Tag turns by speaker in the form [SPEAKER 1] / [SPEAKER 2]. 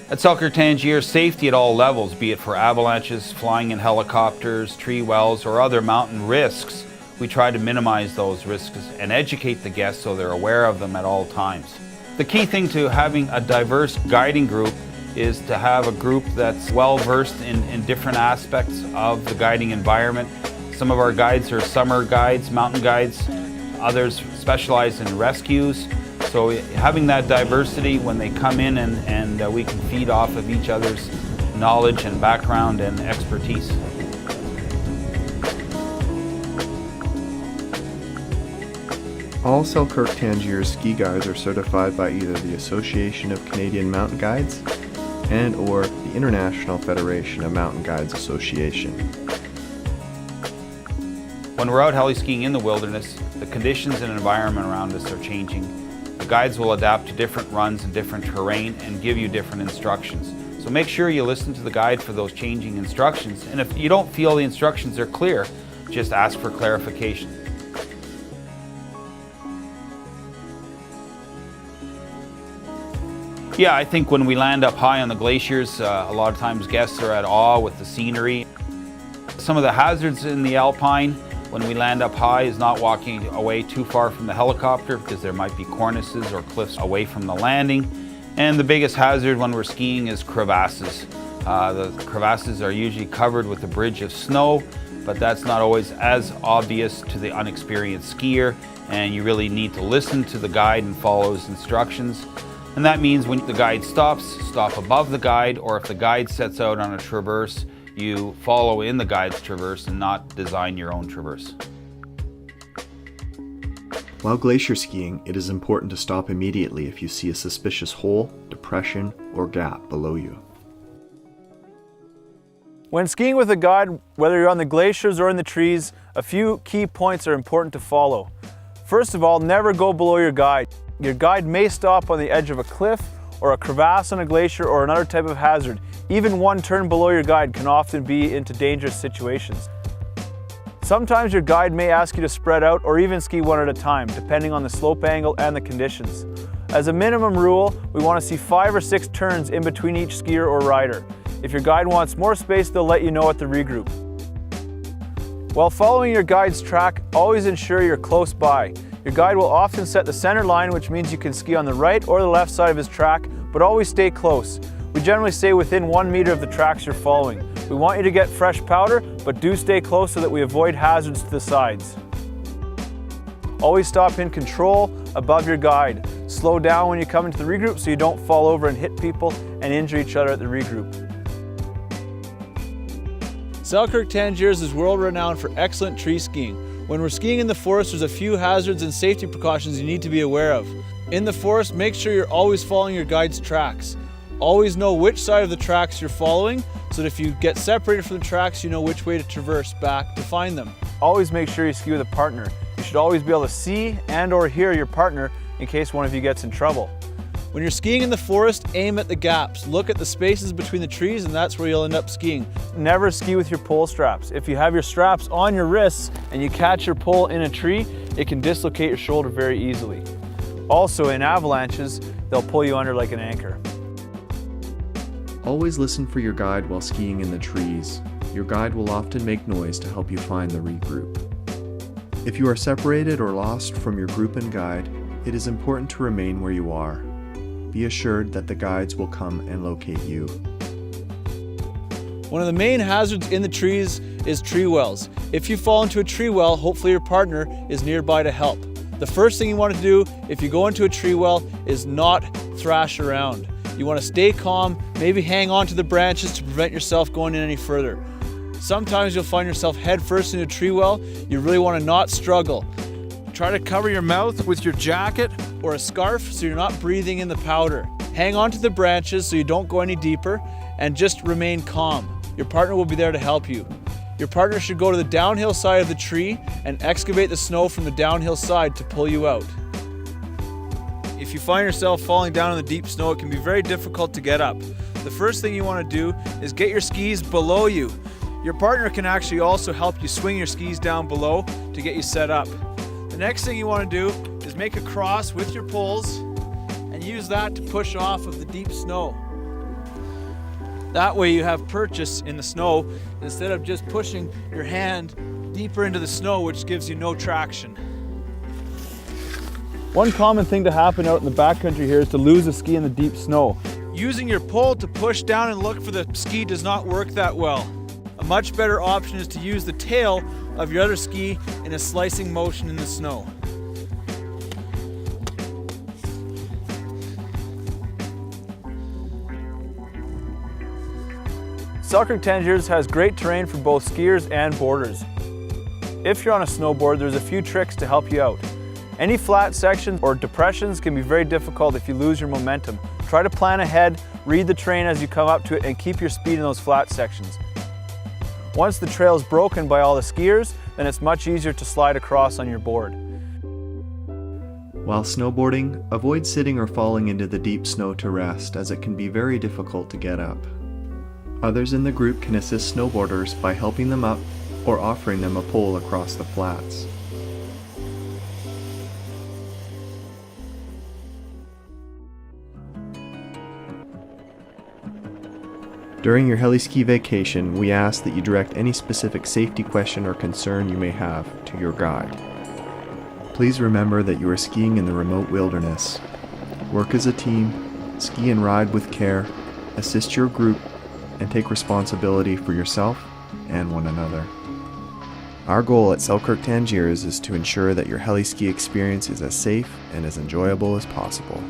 [SPEAKER 1] At Selkirk Tangiers, safety at all levels, be it for avalanches, flying in helicopters, tree wells, or other mountain risks, we try to minimize those risks and educate the guests so they're aware of them at all times. The key thing to having a diverse guiding group is to have a group that's well versed in different aspects of the guiding environment. Some of our guides are summer guides, mountain guides, others specialize in rescues. So having that diversity when they come in and we can feed off of each other's knowledge and background and expertise.
[SPEAKER 2] All Selkirk Tangiers ski guides are certified by either the Association of Canadian Mountain Guides and or the International Federation of Mountain Guides Association.
[SPEAKER 1] When we're out heli skiing in the wilderness, the conditions and environment around us are changing. The guides will adapt to different runs and different terrain and give you different instructions. So make sure you listen to the guide for those changing instructions. And if you don't feel the instructions are clear, just ask for clarification. Yeah, I think when we land up high on the glaciers, a lot of times guests are at awe with the scenery. Some of the hazards in the alpine when we land up high is not walking away too far from the helicopter because there might be cornices or cliffs away from the landing. And the biggest hazard when we're skiing is crevasses. The crevasses are usually covered with a bridge of snow, but that's not always as obvious to the unexperienced skier, and you really need to listen to the guide and follow his instructions. And that means when the guide stops, stop above the guide, or if the guide sets out on a traverse, you follow in the guide's traverse and not design your own traverse.
[SPEAKER 2] While glacier skiing, it is important to stop immediately if you see a suspicious hole, depression, or gap below you.
[SPEAKER 3] When skiing with a guide, whether you're on the glaciers or in the trees, a few key points are important to follow. First of all, never go below your guide. Your guide may stop on the edge of a cliff or a crevasse on a glacier or another type of hazard. Even one turn below your guide can often be into dangerous situations. Sometimes your guide may ask you to spread out or even ski one at a time, depending on the slope angle and the conditions. As a minimum rule, we want to see 5 or 6 turns in between each skier or rider. If your guide wants more space, they'll let you know at the regroup. While following your guide's track, always ensure you're close by. Your guide will often set the center line, which means you can ski on the right or the left side of his track, but always stay close. We generally stay within 1 meter of the tracks you're following. We want you to get fresh powder, but do stay close so that we avoid hazards to the sides. Always stop in control above your guide. Slow down when you come into the regroup so you don't fall over and hit people and injure each other at the regroup. Selkirk Tangiers is world-renowned for excellent tree skiing. When we're skiing in the forest, there's a few hazards and safety precautions you need to be aware of. In the forest, make sure you're always following your guide's tracks. Always know which side of the tracks you're following, so that if you get separated from the tracks, you know which way to traverse back to find them. Always make sure you ski with a partner. You should always be able to see and or hear your partner in case one of you gets in trouble. When you're skiing in the forest, aim at the gaps. Look at the spaces between the trees, and that's where you'll end up skiing. Never ski with your pole straps. If you have your straps on your wrists and you catch your pole in a tree, it can dislocate your shoulder very easily. Also, in avalanches, they'll pull you under like an anchor.
[SPEAKER 2] Always listen for your guide while skiing in the trees. Your guide will often make noise to help you find the regroup. If you are separated or lost from your group and guide, it is important to remain where you are. Be assured that the guides will come and locate you.
[SPEAKER 3] One of the main hazards in the trees is tree wells. If you fall into a tree well, hopefully your partner is nearby to help. The first thing you want to do if you go into a tree well is not thrash around. You want to stay calm, maybe hang on to the branches to prevent yourself going in any further. Sometimes you'll find yourself head first in a tree well. You really want to not struggle. Try to cover your mouth with your jacket or a scarf so you're not breathing in the powder. Hang on to the branches so you don't go any deeper, and just remain calm. Your partner will be there to help you. Your partner should go to the downhill side of the tree and excavate the snow from the downhill side to pull you out. If you find yourself falling down in the deep snow, it can be very difficult to get up. The first thing you want to do is get your skis below you. Your partner can actually also help you swing your skis down below to get you set up. The next thing you want to do is make a cross with your poles and use that to push off of the deep snow. That way you have purchase in the snow instead of just pushing your hand deeper into the snow, which gives you no traction. One common thing to happen out in the backcountry here is to lose a ski in the deep snow. Using your pole to push down and look for the ski does not work that well. A much better option is to use the tail of your other ski in a slicing motion in the snow. Selkirk Tangiers has great terrain for both skiers and boarders. If you're on a snowboard, there's a few tricks to help you out. Any flat sections or depressions can be very difficult if you lose your momentum. Try to plan ahead, read the terrain as you come up to it, and keep your speed in those flat sections. Once the trail is broken by all the skiers, then it's much easier to slide across on your board.
[SPEAKER 2] While snowboarding, avoid sitting or falling into the deep snow to rest, as it can be very difficult to get up. Others in the group can assist snowboarders by helping them up or offering them a pole across the flats. During your heli ski vacation, we ask that you direct any specific safety question or concern you may have to your guide. Please remember that you are skiing in the remote wilderness. Work as a team, ski and ride with care, assist your group, and take responsibility for yourself and one another. Our goal at Selkirk Tangiers is to ensure that your heli ski experience is as safe and as enjoyable as possible.